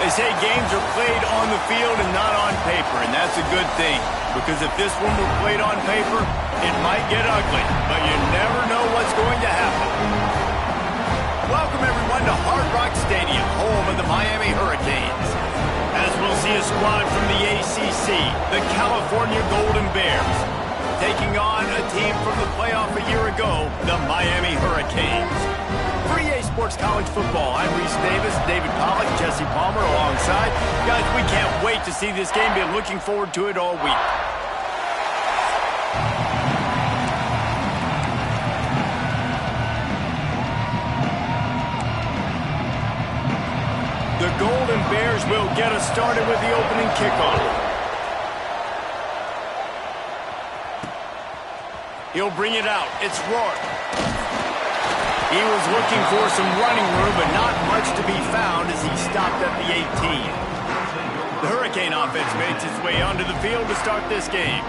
They say games are played on the field and not on paper, and that's a good thing. Because if this one were played on paper, it might get ugly, but you never know what's going to happen. Welcome, everyone, to Hard Rock Stadium, home of the Miami Hurricanes. As we'll see a squad from the ACC, the California Golden Bears, taking on a team from the playoff a year ago, the Miami Hurricanes. For EA Sports College Football, I'm Reese Davis, David Pollack, Jesse Palmer alongside. Guys, we can't wait to see this game. Been looking forward to it all week. The Golden Bears will get us started with the opening kickoff. He'll bring it out. It's Rourke. He was looking for some running room, but not much to be found as he stopped at the 18. The Hurricane offense makes its way onto the field to start this game.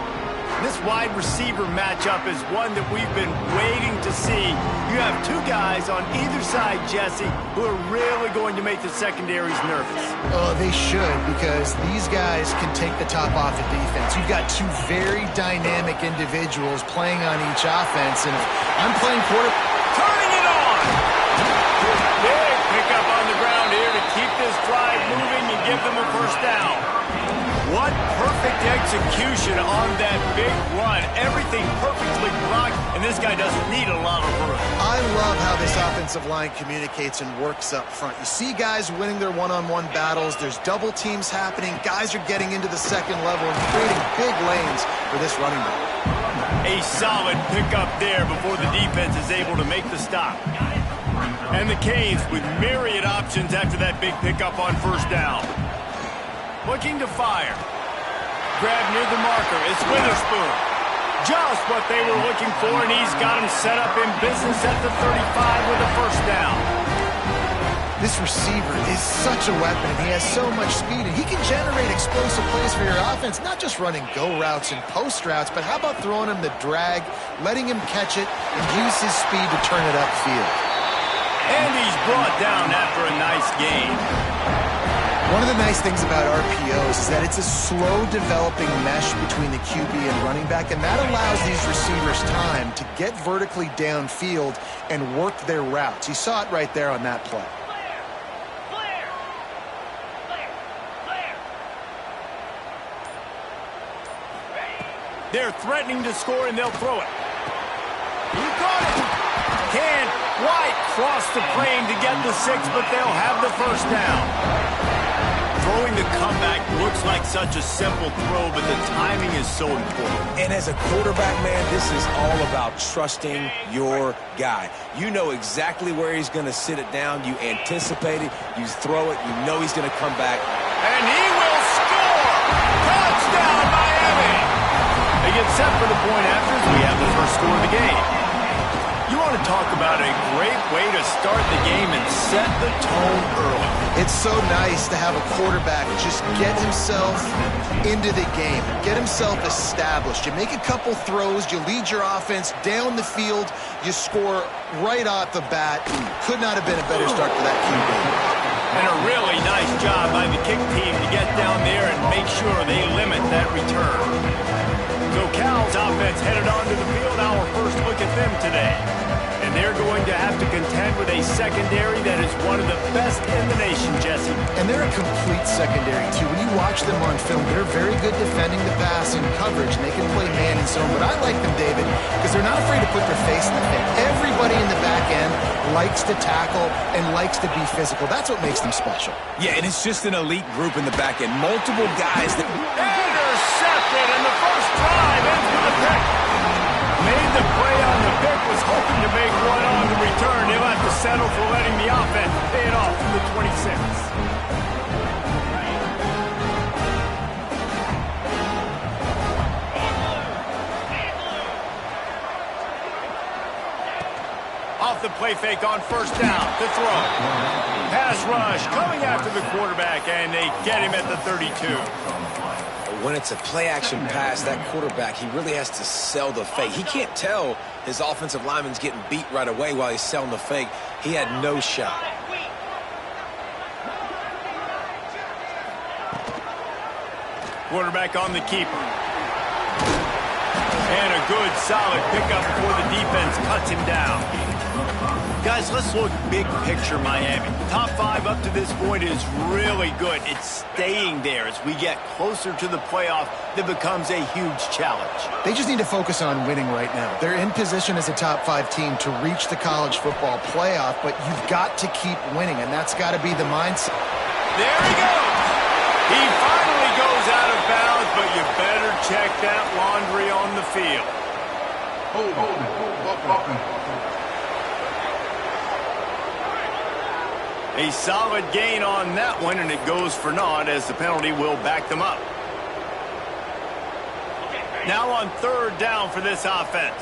This wide receiver matchup is one that we've been waiting to see. You have two guys on either side, Jesse, who are really going to make the secondaries nervous. Oh, they should, because these guys can take the top off the defense. You've got two very dynamic individuals playing on each offense, and if I'm playing quarterback. Turning it on! Big pickup on the ground here to keep this drive moving and give them a first down. What perfect execution on that big run. Everything perfectly blocked, and this guy doesn't need a lot of room. I love how this offensive line communicates and works up front. You see guys winning their one-on-one battles. There's double teams happening. Guys are getting into the second level and creating big lanes for this running back. A solid pickup there before the defense is able to make the stop. And the Canes with myriad options after that big pickup on first down. Looking to fire. Grab near the marker. It's Witherspoon. Just what they were looking for, and he's got him set up in business at the 35 with a first down. This receiver is such a weapon, and he has so much speed, and he can generate explosive plays for your offense, not just running go routes and post routes, but how about throwing him the drag, letting him catch it, and use his speed to turn it upfield. And he's brought down after a nice gain. One of the nice things about RPOs is that it's a slow-developing mesh between the QB and running back, and that allows these receivers time to get vertically downfield and work their routes. You saw it right there on that play. They're threatening to score, and they'll throw it. He caught it. Can White cross the plane to get the 6, but they'll have the first down. Throwing the comeback looks like such a simple throw, but the timing is so important. And as a quarterback, man, this is all about trusting your guy. You know exactly where he's going to sit it down. You anticipate it. You throw it. You know he's going to come back. And he will score! Touchdown, Miami! They get set for the point after as we have the first score of the game. You want to talk about a great way to start the game and set the tone early. It's so nice to have a quarterback just get himself into the game, get himself established. You make a couple throws, you lead your offense down the field, you score right off the bat. Could not have been a better start for that QB. And a really nice job by the kick team to get down there and make sure they limit that return. So Cal's offense headed onto the field. Our first look at them today. And they're going to have to contend with a secondary that is one of the best in the nation, Jesse. And they're a complete secondary, too. When you watch them on film, they're very good defending the pass and coverage, and they can play man and zone. But I like them, David, because they're not afraid to put their face in the thing. Everybody in the back end likes to tackle and likes to be physical. That's what makes them special. Yeah, and it's just an elite group in the back end. Multiple guys that... Intercepted, and the first drive ends with a pick. Made the play on the pick, was hoping to make one on the return. He'll have to settle for letting the offense pay it off from the 26. Off the play fake on first down to throw. Pass rush coming after the quarterback, and they get him at the 32. When it's a play-action pass, that quarterback, he really has to sell the fake. He can't tell his offensive lineman's getting beat right away while he's selling the fake. He had no shot. Quarterback on the keeper. And a good, solid pickup before the defense cuts him down. Guys, let's look big picture Miami. Top 5 up to this point is really good. It's staying there as we get closer to the playoff that becomes a huge challenge. They just need to focus on winning right now. They're in position as a top 5 team to reach the college football playoff, but you've got to keep winning, and that's got to be the mindset. There he goes. He finally goes out of bounds, but you better check that laundry on the field. A solid gain on that one, and it goes for naught as the penalty will back them up. Now on third down for this offense.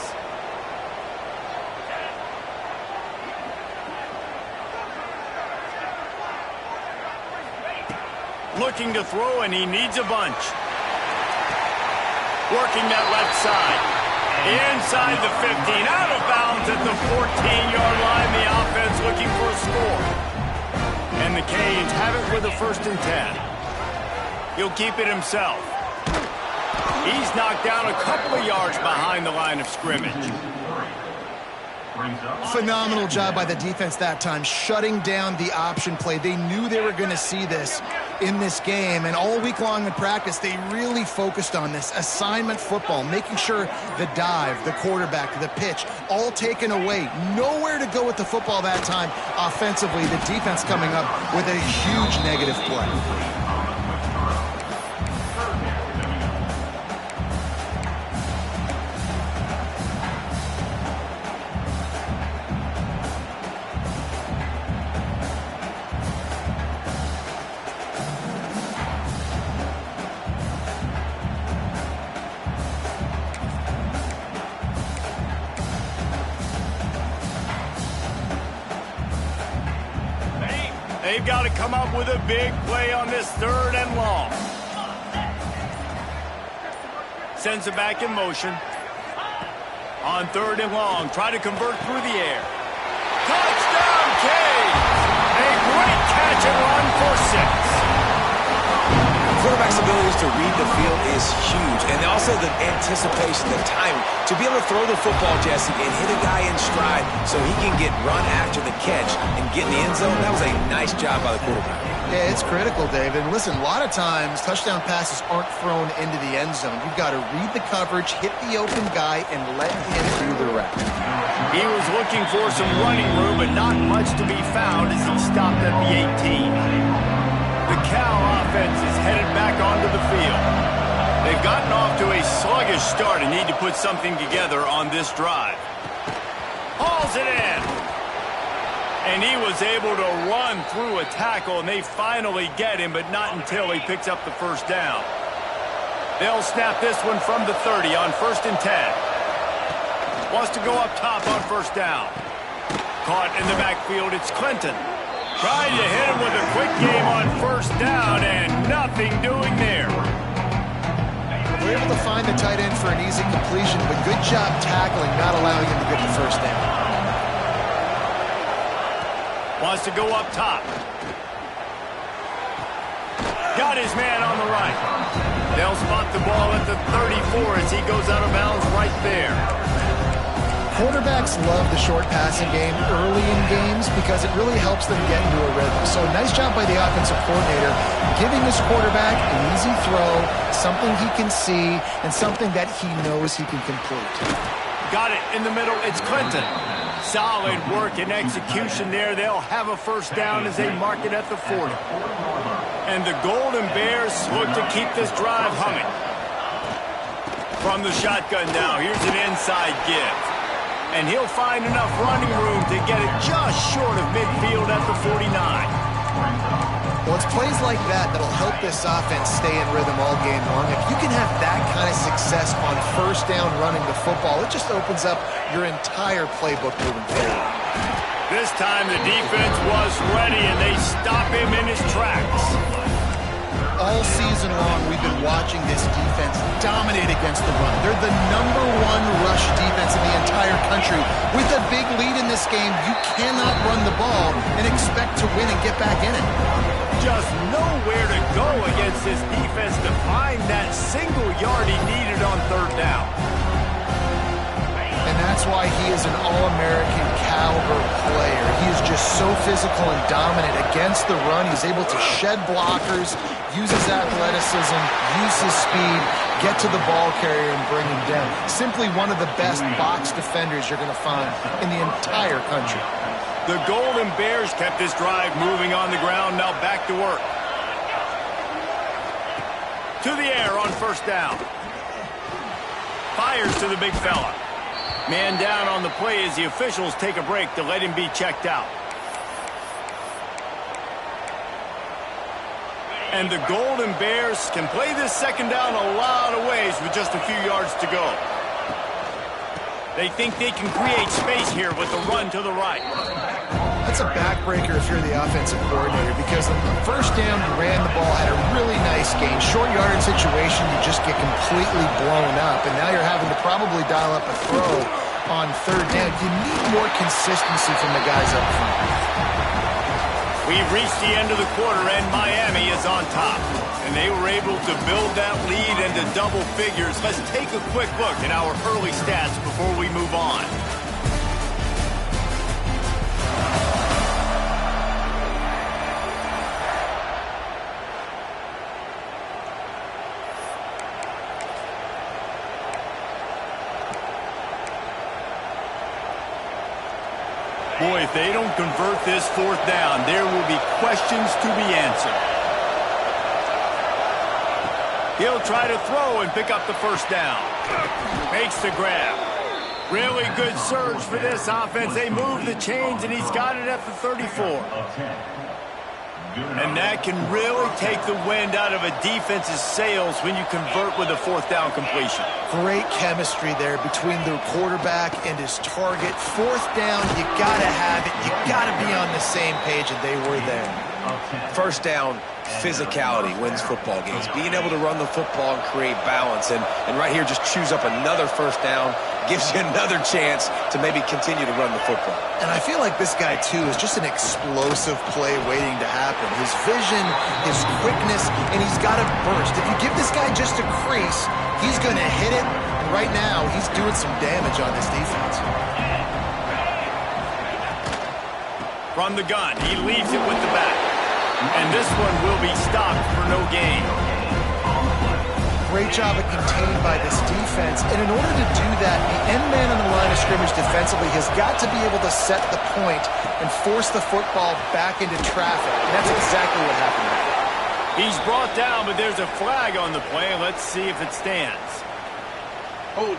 Looking to throw, and he needs a bunch. Working that left side. Inside the 15, out of bounds at the 14-yard line. The offense looking for a score. And the Canes have it with a 1st and 10. He'll keep it himself. He's knocked down a couple of yards behind the line of scrimmage. Phenomenal job by the defense that time, shutting down the option play. They knew they were going to see this in this game, and all week long in practice, they really focused on this assignment football, making sure the dive, the quarterback, the pitch, all taken away. Nowhere to go with the football that time offensively. The defense coming up with a huge negative play. They've got to come up with a big play on this 3rd and long. Sends it back in motion. On 3rd and long, try to convert through the air. Touchdown, Canes! A great catch and run for 6. Quarterback's abilities to read the field is huge, and also the anticipation, the timing. To be able to throw the football, Jesse, and hit a guy in stride so he can get run after the catch and get in the end zone, that was a nice job by the quarterback. Yeah, it's critical, David. Listen, a lot of times touchdown passes aren't thrown into the end zone. You've got to read the coverage, hit the open guy, and let him do the rest. He was looking for some running room, but not much to be found as he stopped at the 18. The Cal offense is headed back onto the field. They've gotten off to a sluggish start and need to put something together on this drive. Hauls it in. And he was able to run through a tackle, and they finally get him, but not until he picks up the 1st down. They'll snap this one from the 30 on 1st and 10. Wants to go up top on 1st down. Caught in the backfield, it's Clinton. Tried to hit him with a quick game on 1st down, and nothing doing there. We're able to find the tight end for an easy completion, but good job tackling, not allowing him to get the 1st down. Wants to go up top. Got his man on the right. They'll spot the ball at the 34 as he goes out of bounds right there. Quarterbacks love the short passing game early in games because it really helps them get into a rhythm. So nice job by the offensive coordinator giving his quarterback an easy throw, something he can see, and something that he knows he can complete. Got it in the middle. It's Clinton. Solid work and execution there. They'll have a 1st down as they mark it at the 40. And the Golden Bears look to keep this drive humming. From the shotgun now, here's an inside give. And he'll find enough running room to get it just short of midfield at the 49. Well, it's plays like that that'll help this offense stay in rhythm all game long. If you can have that kind of success on 1st down running the football, it just opens up your entire playbook moving forward. This time the defense was ready, and they stop him in his tracks. All season long, we've been watching this defense dominate against the run. They're the #1 rush defense in the entire country. With a big lead in this game, you cannot run the ball and expect to win and get back in it. Just nowhere to go against this defense to find that single yard he needed on 3rd down. And that's why he is an All-American caliber player. He is just so physical and dominant against the run. He's able to shed blockers, use his athleticism, use his speed, get to the ball carrier and bring him down. Simply one of the best box defenders you're going to find in the entire country. The Golden Bears kept this drive moving on the ground. Now back to work. To the air on 1st down. Fires to the big fella. Man down on the play as the officials take a break to let him be checked out. And the Golden Bears can play this 2nd down a lot of ways with just a few yards to go. They think they can create space here with the run to the right. That's a backbreaker if you're the offensive coordinator, because on the 1st down, you ran the ball, had a really nice gain. Short yardage situation, you just get completely blown up, and now you're having to probably dial up a throw on 3rd down. You need more consistency from the guys up front. We've reached the end of the quarter, and Miami is on top. And they were able to build that lead into double figures. Let's take a quick look at our early stats before we move on. Boy, if they don't convert this 4th down, there will be questions to be answered. He'll try to throw and pick up the 1st down. Makes the grab. Really good surge for this offense. They move the chains, and he's got it at the 34. And that can really take the wind out of a defense's sails when you convert with a 4th down completion. Great chemistry there between the quarterback and his target. 4th down, you got to have it. You got to be on the same page, and they were there. First down, physicality wins football games. Being able to run the football and create balance. And right here, just choose up another first down, gives you another chance to maybe continue to run the football. And I feel like this guy, too, is just an explosive play waiting to happen. His vision, his quickness, and he's got a burst. If you give this guy just a crease, he's going to hit it. And right now, he's doing some damage on this defense. From the gun, he leaves it with the back. And this one will be stopped for no gain. Great job of containing by this defense. And in order to do that, the end man on the line of scrimmage defensively has got to be able to set the point and force the football back into traffic. And that's exactly what happened there. He's brought down, but there's a flag on the play. Let's see if it stands. Hold.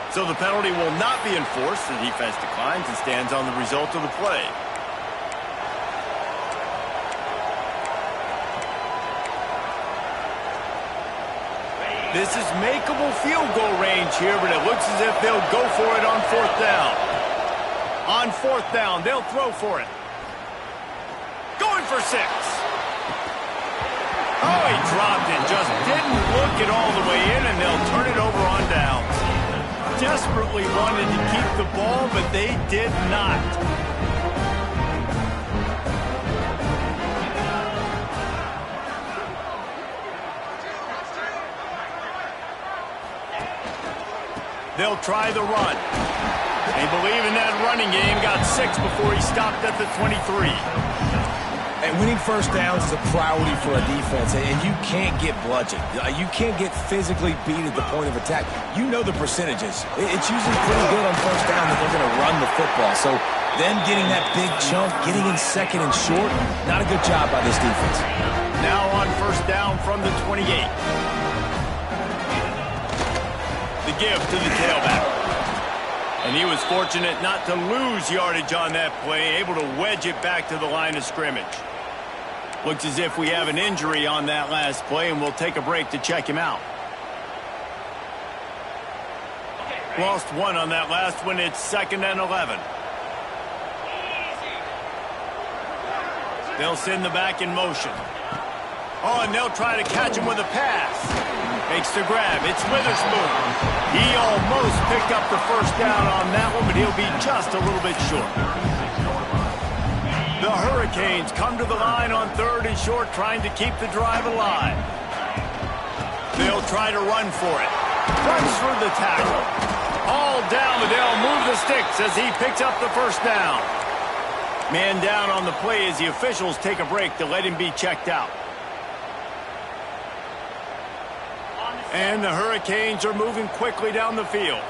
So the penalty will not be enforced. The defense declines and stands on the result of the play. This is makeable field goal range here, but it looks as if they'll go for it on fourth down. On fourth down, they'll throw for it. Going for 6. Oh, he dropped it. Just didn't look it all the way in, and they'll turn it over on downs. Desperately wanted to keep the ball, but they did not. They'll try the run. They believe in that running game. Got 6 before he stopped at the 23. And winning first downs is a priority for a defense, and you can't get bludgeoned. You can't get physically beat at the point of attack. You know the percentages. It's usually pretty good on first down that they're going to run the football. So them getting that big chunk, getting in second and short, not a good job by this defense. Now on first down from the 28. The give to the tailback. And he was fortunate not to lose yardage on that play, able to wedge it back to the line of scrimmage. Looks as if we have an injury on that last play, and we'll take a break to check him out. Lost 1 on that last one. It's 2nd and 11. They'll send the back in motion. Oh, and they'll try to catch him with a pass. Makes the grab. It's Witherspoon. He almost picked up the first down on that one, but he'll be just a little bit short. The Hurricanes come to the line on 3rd and short, trying to keep the drive alive. They'll try to run for it. Runs for the tackle. All down, but they'll move the sticks as he picks up the first down. Man down on the play as the officials take a break to let him be checked out. And the Hurricanes are moving quickly down the field.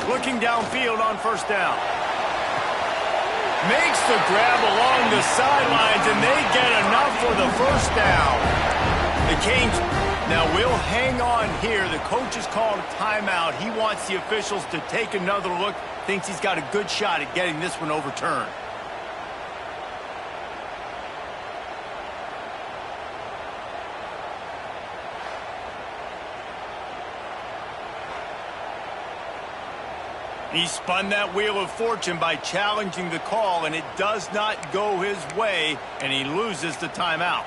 Looking downfield on first down. Makes the grab along the sidelines, and they get enough for the first down. The Canes now will hang on here. The coach has called a timeout. He wants the officials to take another look. Thinks he's got a good shot at getting this one overturned. He spun that wheel of fortune by challenging the call, and it does not go his way, and he loses the timeout.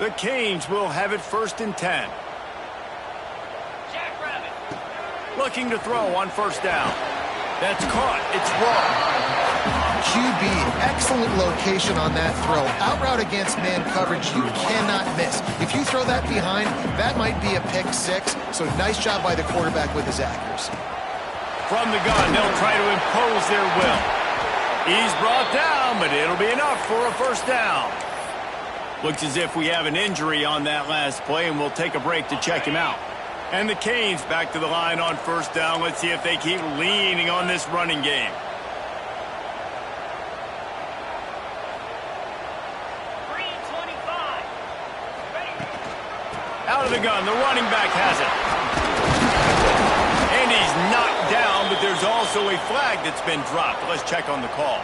The Canes will have it 1st and 10. Looking to throw on first down. That's caught. It's wrong. QB, excellent location on that throw. Out route against man coverage, you cannot miss. If you throw that behind, that might be a pick 6. So nice job by the quarterback with his accuracy. From the gun, they'll try to impose their will. He's brought down, but it'll be enough for a first down. Looks as if we have an injury on that last play, and we'll take a break to check him out. And the Canes back to the line on first down. Let's see if they keep leaning on this running game. Out of the gun, the running back has it. And he's knocked down, but there's also a flag that's been dropped. Let's check on the call.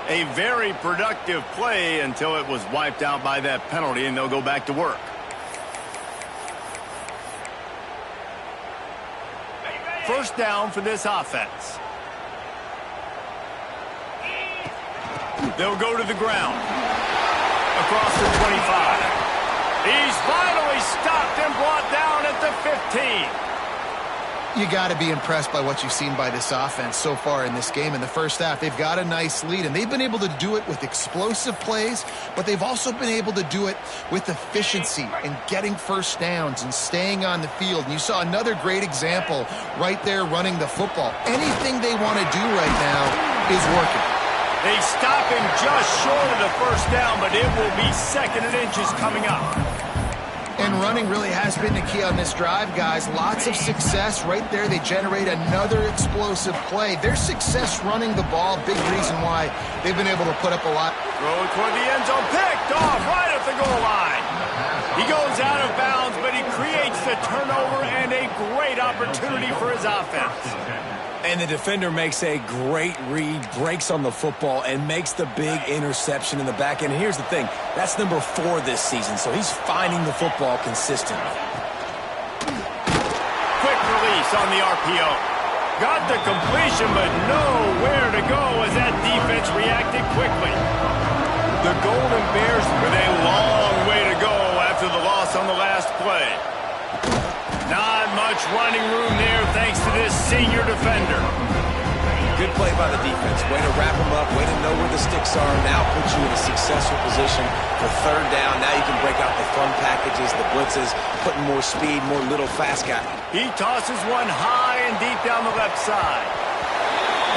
A very productive play until it was wiped out by that penalty, and they'll go back to work. First down for this offense. They'll go to the ground. Across the 25. He's finally stopped and brought down at the 15. You got to be impressed by what you've seen by this offense so far in this game. In the first half, they've got a nice lead, and they've been able to do it with explosive plays, but they've also been able to do it with efficiency and getting first downs and staying on the field. And you saw another great example right there running the football. Anything they want to do right now is working. They stop him just short of the first down, but it will be 2nd and inches coming up. And running really has been the key on this drive, guys. Lots of success right there. They generate another explosive play. Their success running the ball, big reason why they've been able to put up a lot. Throw toward the end zone, picked off right at the goal line. He goes out of bounds, but he creates the turnover and a great opportunity for his offense. And the defender makes a great read, breaks on the football, and makes the big interception in the back end. Here's the thing, that's number 4 this season, so he's finding the football consistently. Quick release on the RPO. Got the completion, but nowhere to go as that defense reacted quickly. The Golden Bears with a long way to go after the loss on the last play. Not much running room there thanks to this senior defender. Good play by the defense. Way to wrap them up, way to know where the sticks are. Now puts you in a successful position for 3rd down. Now you can break out the fun packages, the blitzes, putting more speed, more little fast guy. He tosses one high and deep down the left side.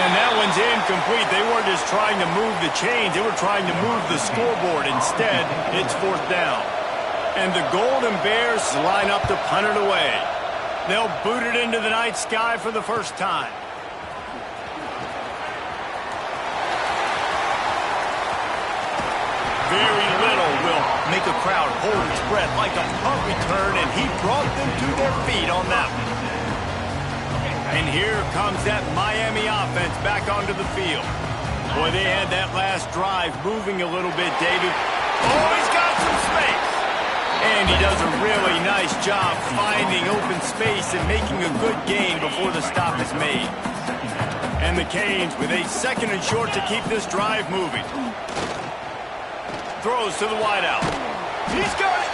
And that one's incomplete. They weren't just trying to move the chains. They were trying to move the scoreboard. Instead, it's 4th down. And the Golden Bears line up to punt it away. They'll boot it into the night sky for the first time. Very little will make a crowd hold its breath like a punt return, and he brought them to their feet on that one. And here comes that Miami offense back onto the field. Boy, they had that last drive moving a little bit, David. Oh, he's got some space. And he does a really nice job finding open space and making a good gain before the stop is made. And the Canes with a 2nd and short to keep this drive moving. Throws to the wideout. He's got it.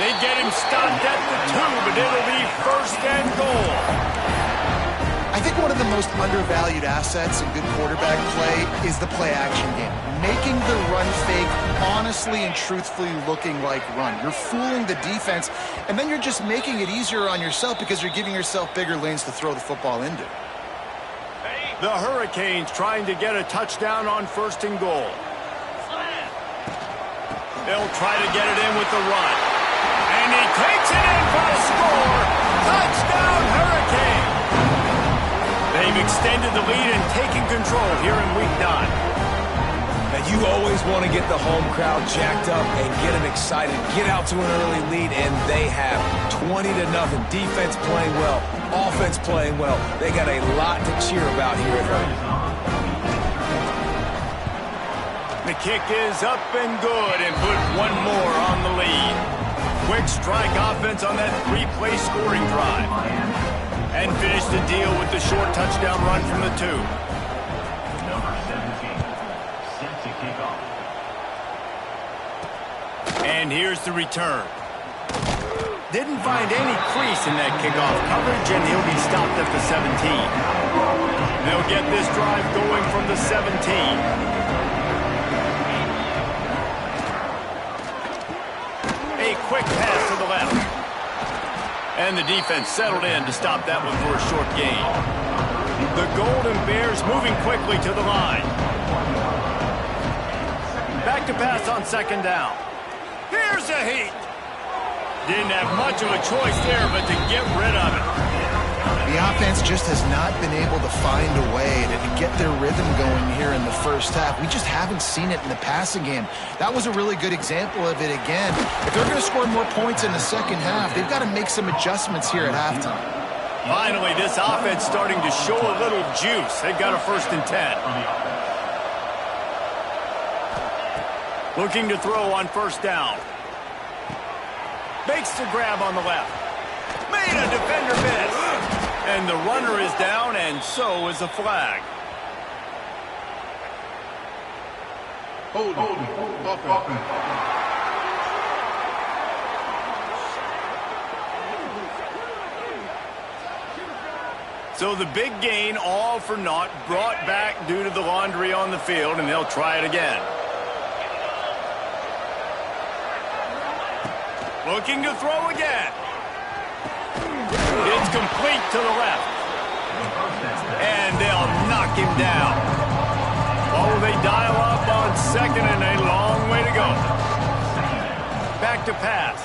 They get him stopped at the 2, but it'll be 1st and goal. I think one of the most undervalued assets in good quarterback play is the play-action game. Making the run fake honestly and truthfully looking like run. You're fooling the defense, and then you're just making it easier on yourself because you're giving yourself bigger lanes to throw the football into. The Hurricanes trying to get a touchdown on 1st and goal. They'll try to get it in with the run. And he takes it in for a score. Touchdown, Hurricane. They've extended the lead and taken control here in Week 9. Now, you always want to get the home crowd jacked up and get them excited. Get out to an early lead, and they have 20-0. Defense playing well, offense playing well. They got a lot to cheer about here at home. The kick is up and good and put one more on the lead. Quick strike offense on that 3-play scoring drive. And finish the deal with the short touchdown run from the 2. Number 17, set to kick off. And here's the return. Didn't find any crease in that kickoff coverage, and he'll be stopped at the 17. They'll get this drive going from the 17. A quick pass to the left. And the defense settled in to stop that one for a short gain. The Golden Bears moving quickly to the line. Back to pass on 2nd down. Here's a heat. Didn't have much of a choice there, but to get rid of it. The offense just has not been able to find a way to get their rhythm going here in the first half. We just haven't seen it in the passing game. That was a really good example of it again. If they're going to score more points in the second half, they've got to make some adjustments here at halftime. Finally, this offense starting to show a little juice. They've got a 1st and 10. Looking to throw on first down. Makes the grab on the left. Made a defender miss. And the runner is down, and so is a flag. Hold offense. So the big gain, all for naught, brought back due to the laundry on the field, and they'll try it again. Looking to throw again. It's complete to the left. And they'll knock him down. What will they dial up on second, and a long way to go. Back to pass.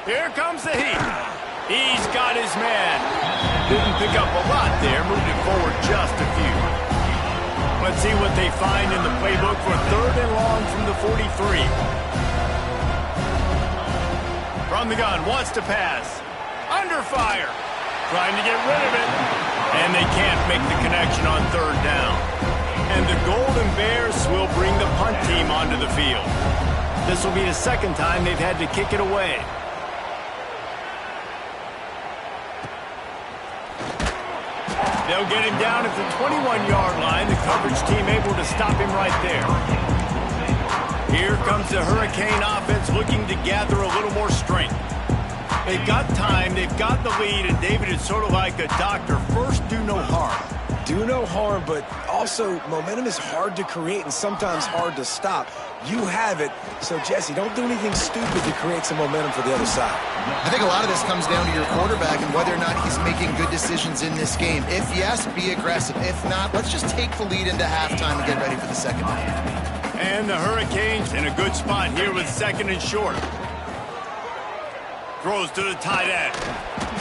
Here comes the heat. He's got his man. Didn't pick up a lot there, moved it forward just a few. Let's see what they find in the playbook for third and long from the 43. From the gun, wants to pass. Under fire. Trying to get rid of it. And they can't make the connection on third down. And the Golden Bears will bring the punt team onto the field. This will be the second time they've had to kick it away. They'll get him down at the 21-yard line. The coverage team able to stop him right there. Here comes the Hurricane offense looking to gather a little more strength. They've got time, they've got the lead, and David is sort of like a doctor. First, do no harm. Do no harm, but also momentum is hard to create and sometimes hard to stop. You have it, so Jesse, don't do anything stupid to create some momentum for the other side. I think a lot of this comes down to your quarterback and whether or not he's making good decisions in this game. If yes, be aggressive. If not, let's just take the lead into halftime and get ready for the second half. And the Hurricanes in a good spot here with second and short. Throws to the tight end.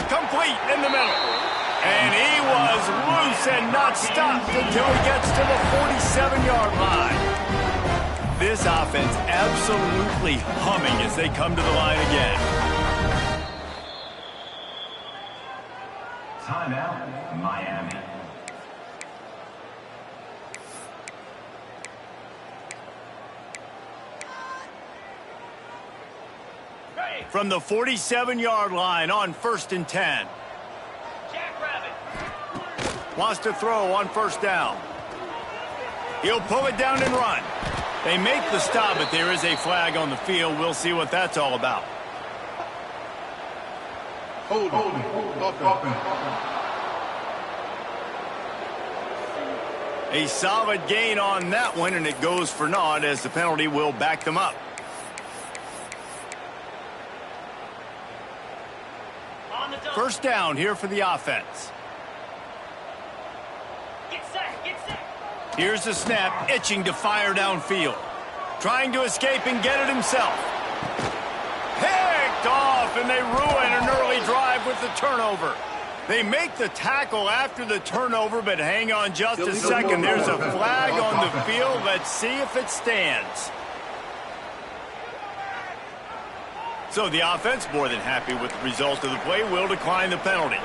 Complete in the middle. And he was loose and not stopped until he gets to the 47-yard line. This offense absolutely humming as they come to the line again. Timeout, Miami. From the 47-yard line on first and 10. Wants to throw on first down. He'll pull it down and run. They make the stop, but there is a flag on the field. We'll see what that's all about. Hold offense. A solid gain on that one, and it goes for naught as the penalty will back them up. First down here for the offense. Get set. Here's the snap, itching to fire downfield. Trying to escape and get it himself. Picked off, and they ruin an early drive with the turnover. They make the tackle after the turnover, but hang on just a second. There's a flag on the field. Let's see if it stands. So the offense, more than happy with the result of the play, will decline the penalty.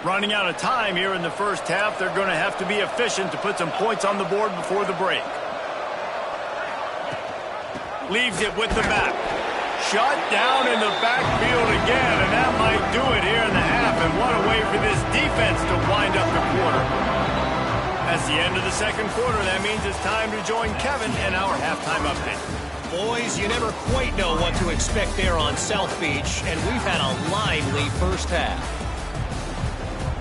Running out of time here in the first half, they're going to have to be efficient to put some points on the board before the break. Leaves it with the back. Shut down in the backfield again, and that might do it here in the half. And what a way for this defense to wind up the quarter. That's the end of the second quarter. That means it's time to join Kevin in our halftime update. Boys, you never quite know what to expect there on South Beach, and we've had a lively first half.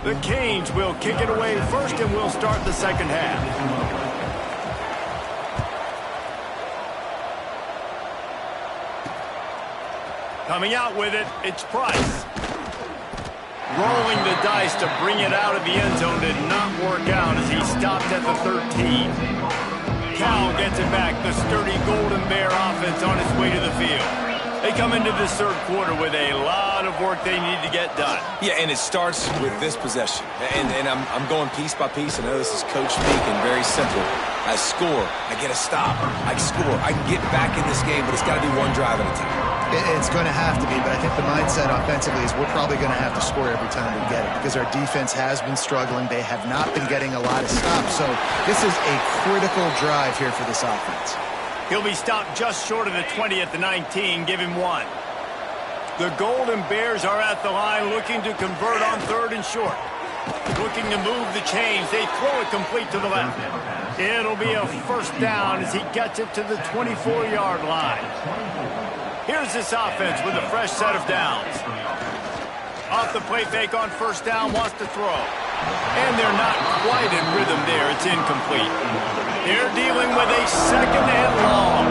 The Canes will kick it away first, and we'll start the second half. Coming out with it, it's Price. Rolling the dice to bring it out of the end zone did not work out as he stopped at the 13. Cal gets it back, the sturdy Golden Bear offense on its way to the field. They come into this third quarter with a lot of work they need to get done. Yeah, and it starts with this possession. And I'm going piece by piece. I know this is coach speak and very simple. I score, I get a stop, I score, I can get back in this game, but it's got to be one drive at a time. It's going to have to be, but I think the mindset offensively is we're probably going to have to score every time we get it because our defense has been struggling. They have not been getting a lot of stops, so this is a critical drive here for this offense. He'll be stopped just short of the 20 at the 19. Give him 1. The Golden Bears are at the line looking to convert on 3rd and short. Looking to move the chains. They throw it complete to the left. It'll be a first down as he gets it to the 24-yard line. Here's this offense with a fresh set of downs. Off the play fake on first down, wants to throw. And they're not quite in rhythm there. It's incomplete. They're dealing with a 2nd and long.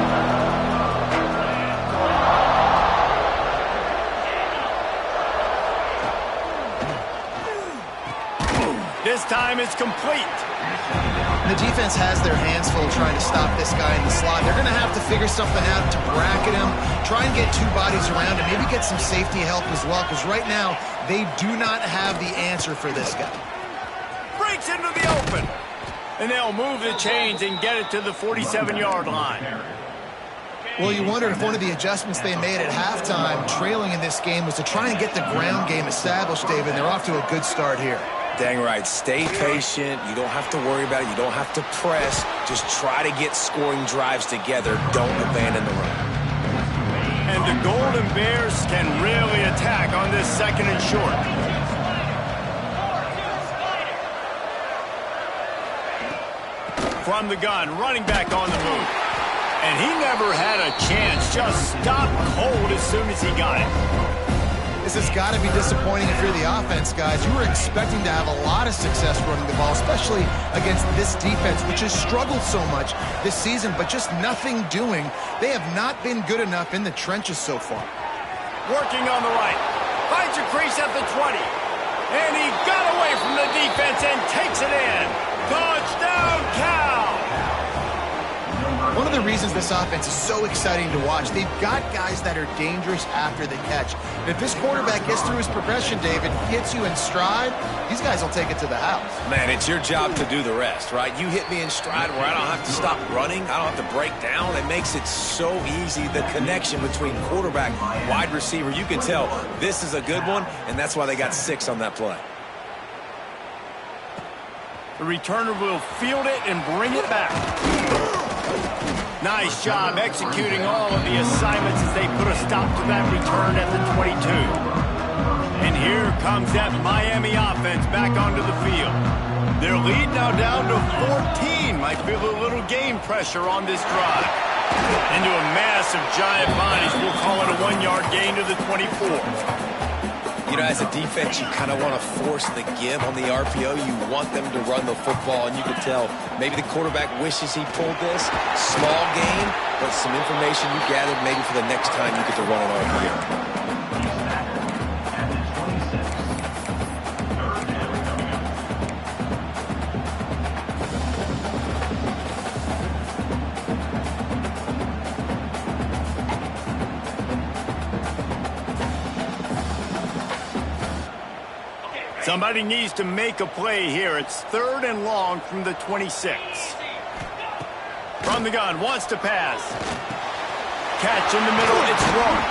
This time it's complete. The defense has their hands full trying to stop this guy in the slot. They're going to have to figure something out to bracket him, try and get 2 bodies around him, maybe get some safety help as well, because right now they do not have the answer for this guy. Breaks into the open. And they'll move the chains and get it to the 47-yard line. Well, you wonder if one of the adjustments they made at halftime, trailing in this game, was to try and get the ground game established, David. They're off to a good start here. Dang right. Stay patient. You don't have to worry about it. You don't have to press. Just try to get scoring drives together. Don't abandon the run. And the Golden Bears can really attack on this 2nd and short. From the gun, running back on the move. And he never had a chance. Just stopped cold as soon as he got it. This has got to be disappointing if you're the offense, guys. You were expecting to have a lot of success running the ball, especially against this defense, which has struggled so much this season, but just nothing doing. They have not been good enough in the trenches so far. Working on the right. Finds a crease at the 20. And he got away from the defense and takes it in. Touchdown, Cal! One of the reasons this offense is so exciting to watch, they've got guys that are dangerous after the catch. And if this quarterback gets through his progression, David, hits you in stride, these guys will take it to the house. Man, it's your job to do the rest, right? You hit me in stride where I don't have to stop running. I don't have to break down. It makes it so easy, the connection between quarterback, wide receiver. You can tell this is a good one, and that's why they got 6 on that play. The returner will field it and bring it back. Nice job executing all of the assignments as they put a stop to that return at the 22. And here comes that Miami offense back onto the field. Their lead now down to 14. Might feel a little game pressure on this drive. Into a massive giant bodies. We'll call it a 1-yard gain to the 24. You know, as a defense, you kind of want to force the give on the RPO. You want them to run the football, and you can tell maybe the quarterback wishes he pulled this. Small gain, but some information you gathered maybe for the next time you get to run an RPO. Somebody needs to make a play here. It's 3rd and long from the 26. From the gun, wants to pass. Catch in the middle, it's wrong.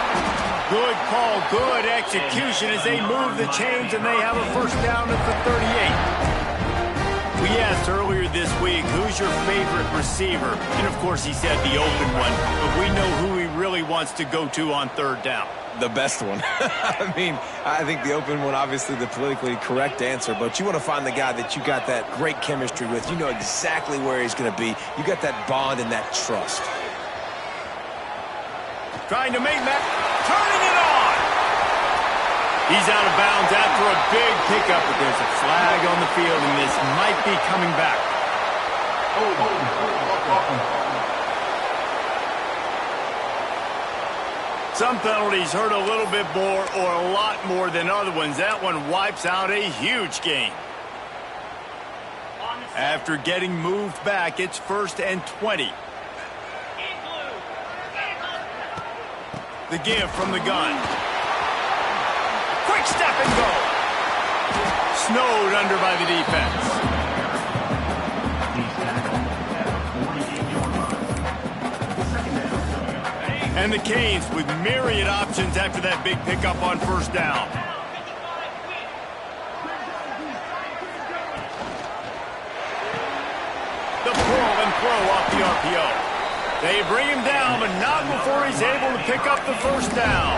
Good call, good execution as they move the chains and they have a first down at the 38. We asked earlier this week, who's your favorite receiver? And of course he said the open one, but we know who he really wants to go to on 3rd down. The best one. I mean, I think the open one, obviously the politically correct answer, but you want to find the guy that you got that great chemistry with. You know exactly where he's going to be. You got that bond and that trust. Trying to make that, turning it on. He's out of bounds after a big pickup, but there's a flag on the field, and this might be coming back. Some penalties hurt a little bit more or a lot more than other ones. That one wipes out a huge game. After getting moved back, it's 1st and 20. The give from the gun. Quick step and go. Snowed under by the defense. And the Canes with myriad options after that big pickup on first down. The pull and throw off the RPO. They bring him down, but not before he's able to pick up the first down.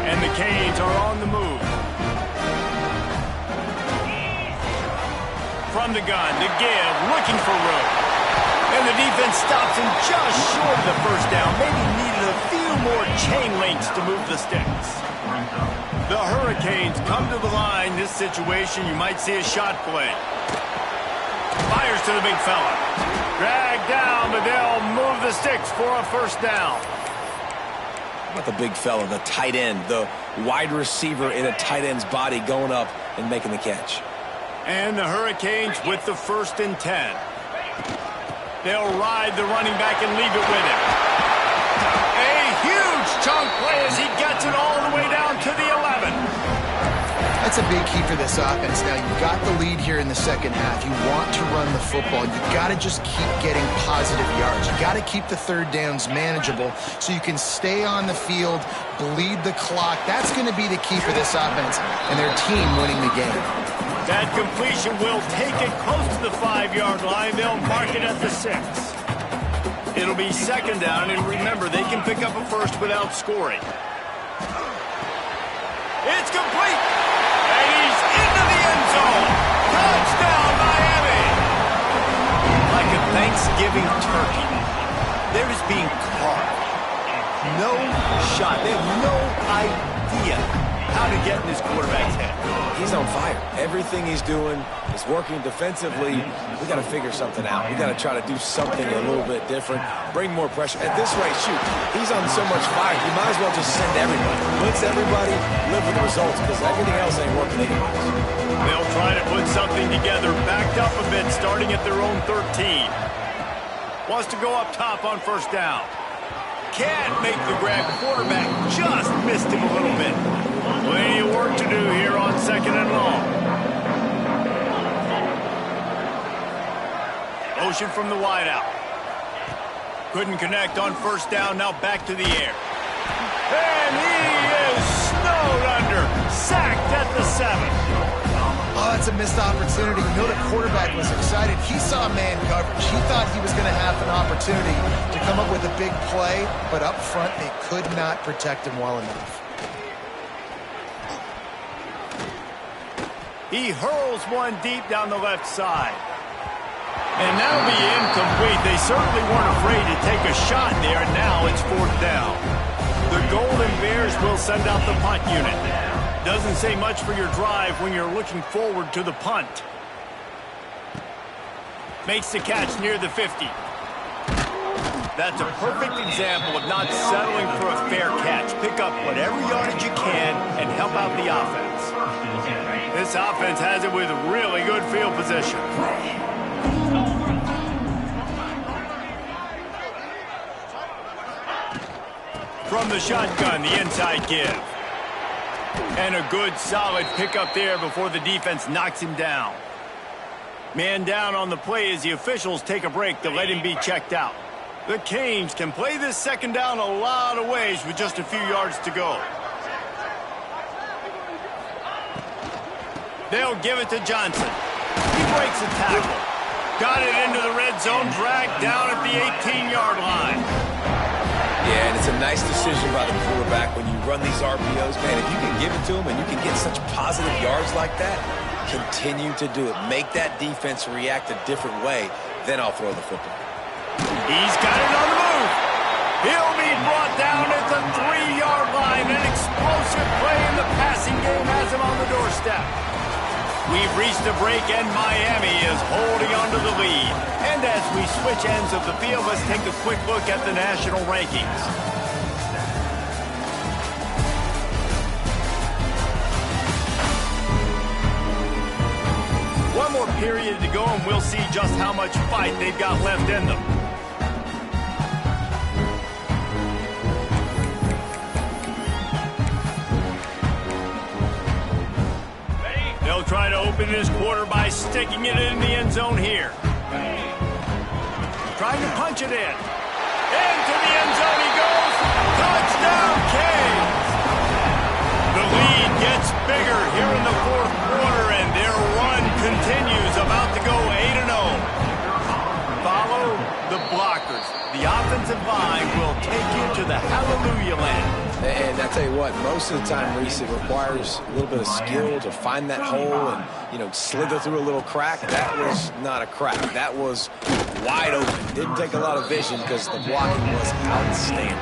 And the Canes are on the move. From the gun, to give, looking for room. And the defense stops him just short of the first down. Maybe needed a few more chain links to move the sticks. The Hurricanes come to the line. This situation, you might see a shot play. Fires to the big fella. Dragged down, but they'll move the sticks for a first down. How about the big fella, the tight end, the wide receiver in a tight end's body going up and making the catch. And the Hurricanes with the 1st and 10. They'll ride the running back and leave it with him. A huge chunk play as he gets it all the way down to the 11. That's a big key for this offense. Now, you've got the lead here in the second half. You want to run the football. You've got to just keep getting positive yards. You've got to keep the third downs manageable so you can stay on the field, bleed the clock. That's going to be the key for this offense and their team winning the game. That completion will take it close to the 5-yard line. They'll mark it at the 6. It'll be second down, and remember, they can pick up a first without scoring. It's complete, and he's into the end zone. Touchdown, Miami! Like a Thanksgiving turkey, they're just being carved. No shot. They have no idea how to get in this quarterback's head. He's on fire. Everything he's doing is working defensively. We got to figure something out. We got to try to do something a little bit different. Bring more pressure. At this rate, shoot, he's on so much fire. You might as well just send everybody. Blitz everybody, live with the results, because everything else ain't working anyways. They'll try to put something together, backed up a bit, starting at their own 13. Wants to go up top on first down. Can't make the grab. Quarterback just missed him a little bit. Plenty of work to do here on 2nd and long. Motion from the wideout. Couldn't connect on first down. Now back to the air. And he is snowed under. Sacked at the 7. Oh, that's a missed opportunity. You know the quarterback was excited. He saw man coverage. He thought he was going to have an opportunity to come up with a big play, but up front they could not protect him well enough. He hurls one deep down the left side. And that'll be incomplete. They certainly weren't afraid to take a shot there, and now it's 4th down. The Golden Bears will send out the punt unit. Doesn't say much for your drive when you're looking forward to the punt. Makes the catch near the 50. That's a perfect example of not settling for a fair catch. Pick up whatever yardage you can and help out the offense. This offense has it with really good field position. From the shotgun, the inside give. And a good, solid pickup there before the defense knocks him down. Man down on the play as the officials take a break to let him be checked out. The Canes can play this second down a lot of ways with just a few yards to go. They'll give it to Johnson. He breaks a tackle. Got it into the red zone, dragged down at the 18-yard line. Yeah, and it's a nice decision by the quarterback when you run these RPOs. Man, if you can give it to him and you can get such positive yards like that, continue to do it. Make that defense react a different way, then I'll throw the football. He's got it on the move. He'll be brought down at the 3-yard line. An explosive play in the passing game has him on the doorstep. We've reached a break, and Miami is holding on to the lead. And as we switch ends of the field, let's take a quick look at the national rankings. One more period to go, and we'll see just how much fight they've got left in them. They'll try to open this quarter by sticking it in the end zone here. Trying to punch it in. Into the the end zone he goes. Touchdown, Canes. The lead gets bigger here in the fourth quarter, and their run continues, about to go 8-0. Follow the blockers. The offensive line will take you to the hallelujah land. And I tell you what, most of the time, Reese, it requires a little bit of skill to find that hole and, slither through a little crack. That was not a crack. That was wide open. Didn't take a lot of vision because the blocking was outstanding.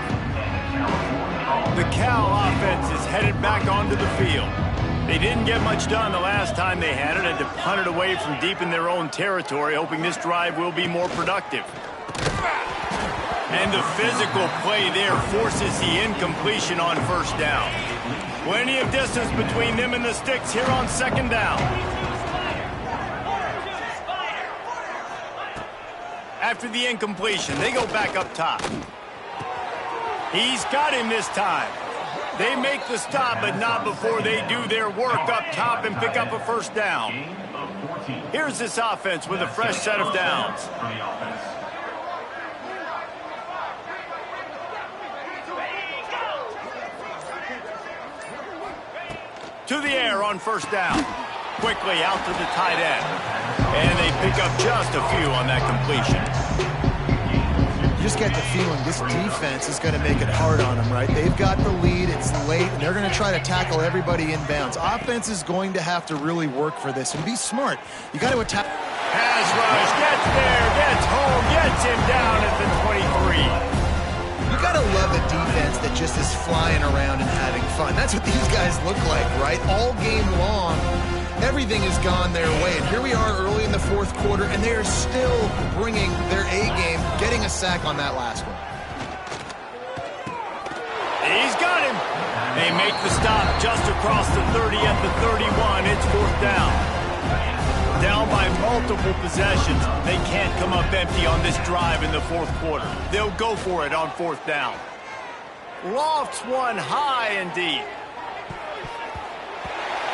The Cal offense is headed back onto the field. They didn't get much done the last time they had it, and to punt it away from deep in their own territory, hoping this drive will be more productive. And the physical play there forces the incompletion on first down. Plenty of distance between them and the sticks here on second down. After the incompletion, they go back up top. He's got him this time. They make the stop, but not before they do their work up top and pick up a first down. Here's this offense with a fresh set of downs. To the air on first down. Quickly out to the tight end. And they pick up just a few on that completion. You just get the feeling this defense is going to make it hard on them, right? They've got the lead, it's late, and they're going to try to tackle everybody inbounds. Offense is going to have to really work for this and be smart. You got to attack. Pass rush, gets there, gets home, gets him down at the 23. You got to love a defense that just is flying around and having fun. That's what these guys look like, right? All game long, everything has gone their way. And here we are early in the fourth quarter, and they are still bringing their A game, getting a sack on that last one. He's got him. They make the stop just across the 30 at the 31. It's fourth down. Down by multiple possessions. They can't come up empty on this drive in the fourth quarter. They'll go for it on fourth down. Lofts one high and deep.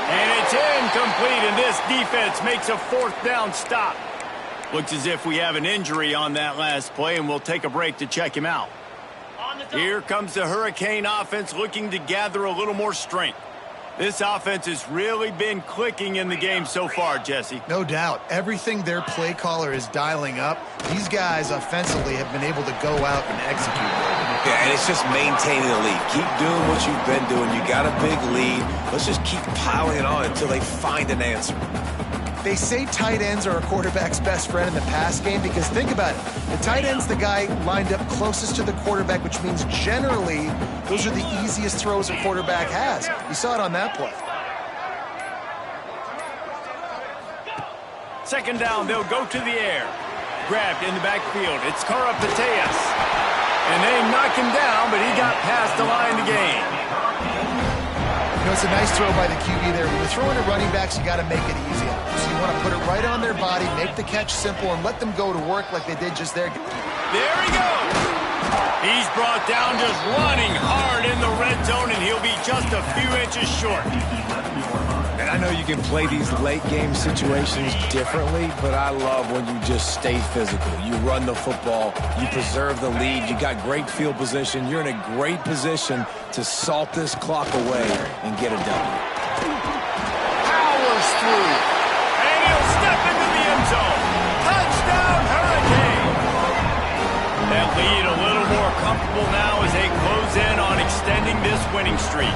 And it's incomplete, and this defense makes a fourth down stop. Looks as if we have an injury on that last play, and we'll take a break to check him out. Here comes the Hurricane offense looking to gather a little more strength. This offense has really been clicking in the game so far, Jesse. No doubt. Everything their play caller is dialing up, these guys offensively have been able to go out and execute. Yeah, and it's just maintaining the lead. Keep doing what you've been doing. You got a big lead. Let's just keep piling it on until they find an answer. They say tight ends are a quarterback's best friend in the pass game because think about it. The tight end's the guy lined up closest to the quarterback, which means generally those are the easiest throws a quarterback has. You saw it on that play. Second down, they'll go to the air. Grabbed in the backfield. It's Karapateas. And they knock him down, but he got past the line to gain. It's a nice throw by the QB there. When you're throwing to running backs, you got to make it easy. So you want to put it right on their body, make the catch simple, and let them go to work like they did just there. There he goes. He's brought down just running hard in the red zone, and he'll be just a few inches short. And I know you can play these late-game situations differently, but I love when you just stay physical. You run the football, you preserve the lead, you got great field position, you're in a great position to salt this clock away and get a W. Powers through, and he'll step into the end zone. Touchdown, Hurricane! That lead a little more comfortable now as they close in on extending this winning streak.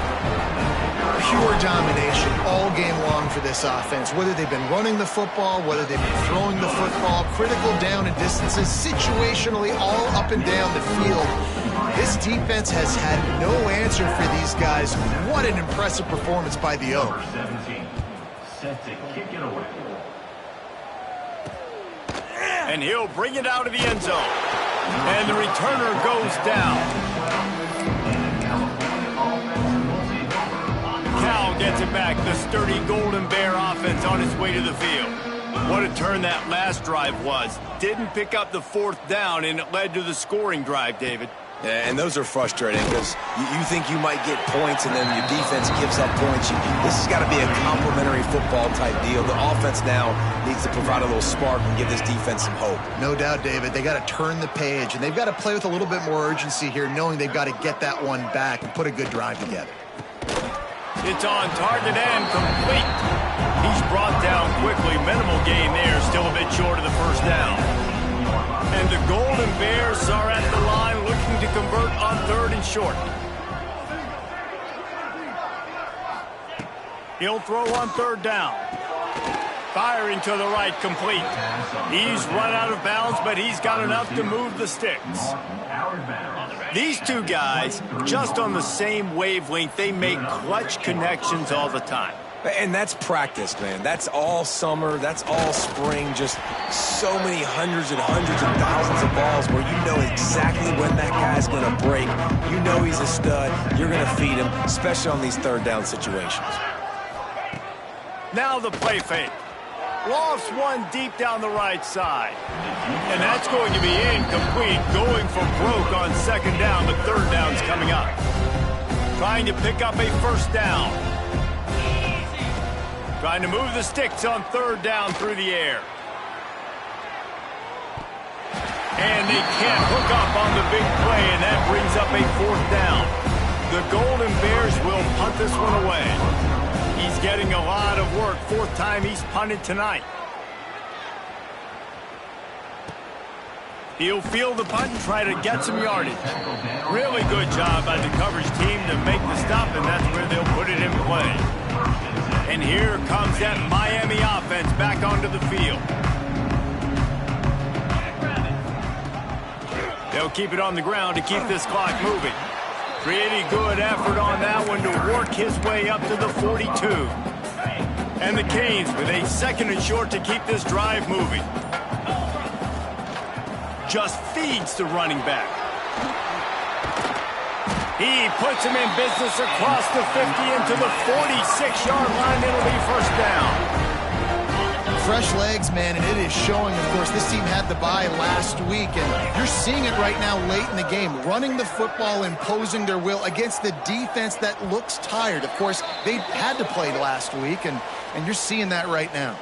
Pure domination all game long for this offense. Whether they've been running the football, whether they've been throwing the football, critical down and distances, situationally all up and down the field. This defense has had no answer for these guys. What an impressive performance by the O. Number 17, set to kick it away. And he'll bring it out of the end zone. And the returner goes down. Cal gets it back. The sturdy Golden Bear offense on its way to the field. What a turn that last drive was. Didn't pick up the fourth down, and it led to the scoring drive, David. Yeah, and those are frustrating because you think you might get points and then your defense gives up points. This has got to be a complementary football type deal. The offense now needs to provide a little spark and give this defense some hope. No doubt, David. They got to turn the page, and they've got to play with a little bit more urgency here, knowing they've got to get that one back and put a good drive together. It's on target and complete. He's brought down quickly. Minimal gain there, still a bit short of the first down. And the Golden Bears are at the line looking to convert on 3rd and short. He'll throw on 3rd down. Firing to the right, complete. He's run out of bounds, but he's got enough to move the sticks. These two guys, just on the same wavelength, they make clutch connections all the time. And that's practice, man. That's all summer. That's all spring. Just so many hundreds and hundreds and thousands of balls where you know exactly when that guy's going to break. You know he's a stud. You're going to feed him, especially on these 3rd down situations. Now the play fake. Lofts one deep down the right side. And that's going to be incomplete. Going for broke on 2nd down, but 3rd down's coming up. Trying to pick up a 1st down. Trying to move the sticks on 3rd down through the air. And they can't hook up on the big play, and that brings up a 4th down. The Golden Bears will punt this one away. He's getting a lot of work. 4th time he's punted tonight. He'll field the punt and try to get some yardage. Really good job by the coverage team to make the stop, and that's where they'll put it in play. And here comes that Miami offense back onto the field. They'll keep it on the ground to keep this clock moving. Pretty good effort on that one to work his way up to the 42. And the Canes with a 2nd and short to keep this drive moving. Just feeds the running back. He puts him in business across the 50 into the 46-yard line. It'll be 1st down. Fresh legs, man, and it is showing. Of course, this team had the bye last week, and you're seeing it right now late in the game. Running the football, imposing their will against the defense that looks tired. Of course, they had to play last week, and you're seeing that right now.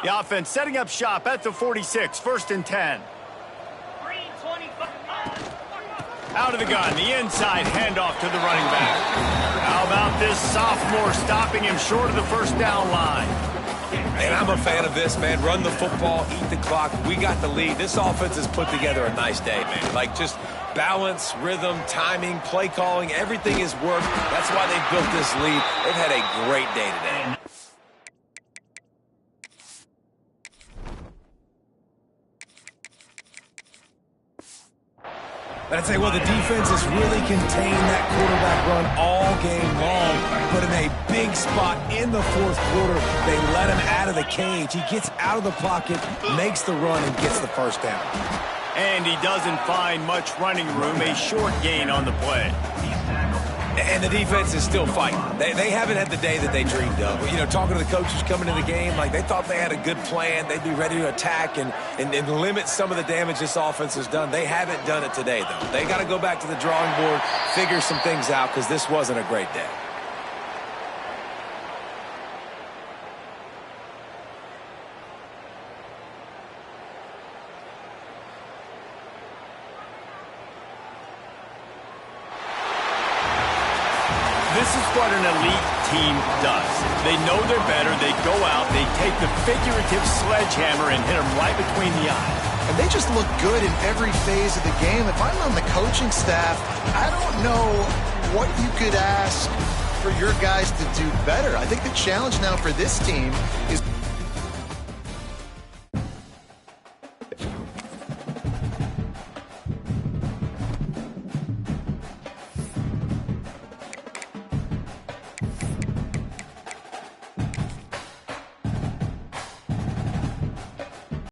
The offense setting up shop at the 46, 1st and 10. Out of the gun, the inside handoff to the running back. How about this sophomore stopping him short of the 1st down line? And I'm a fan of this, man. Run the football, eat the clock. We got the lead. This offense has put together a nice day, man. Like just balance, rhythm, timing, play calling, everything has worked. That's why they built this lead. They've had a great day today. But I'd say, well, the defense has really contained that quarterback run all game long. But in a big spot in the 4th quarter, they let him out of the cage. He gets out of the pocket, makes the run, and gets the 1st down. And he doesn't find much running room, a short gain on the play. And the defense is still fighting. They haven't had the day that they dreamed of. You know, talking to the coaches coming into the game, like they thought they had a good plan. They'd be ready to attack and limit some of the damage this offense has done. They haven't done it today, though. They got to go back to the drawing board, figure some things out, because this wasn't a great day. This is what an elite team does. They know they're better. They go out, they take the figurative sledgehammer and hit them right between the eyes. And they just look good in every phase of the game. If I'm on the coaching staff, I don't know what you could ask for your guys to do better. I think the challenge now for this team is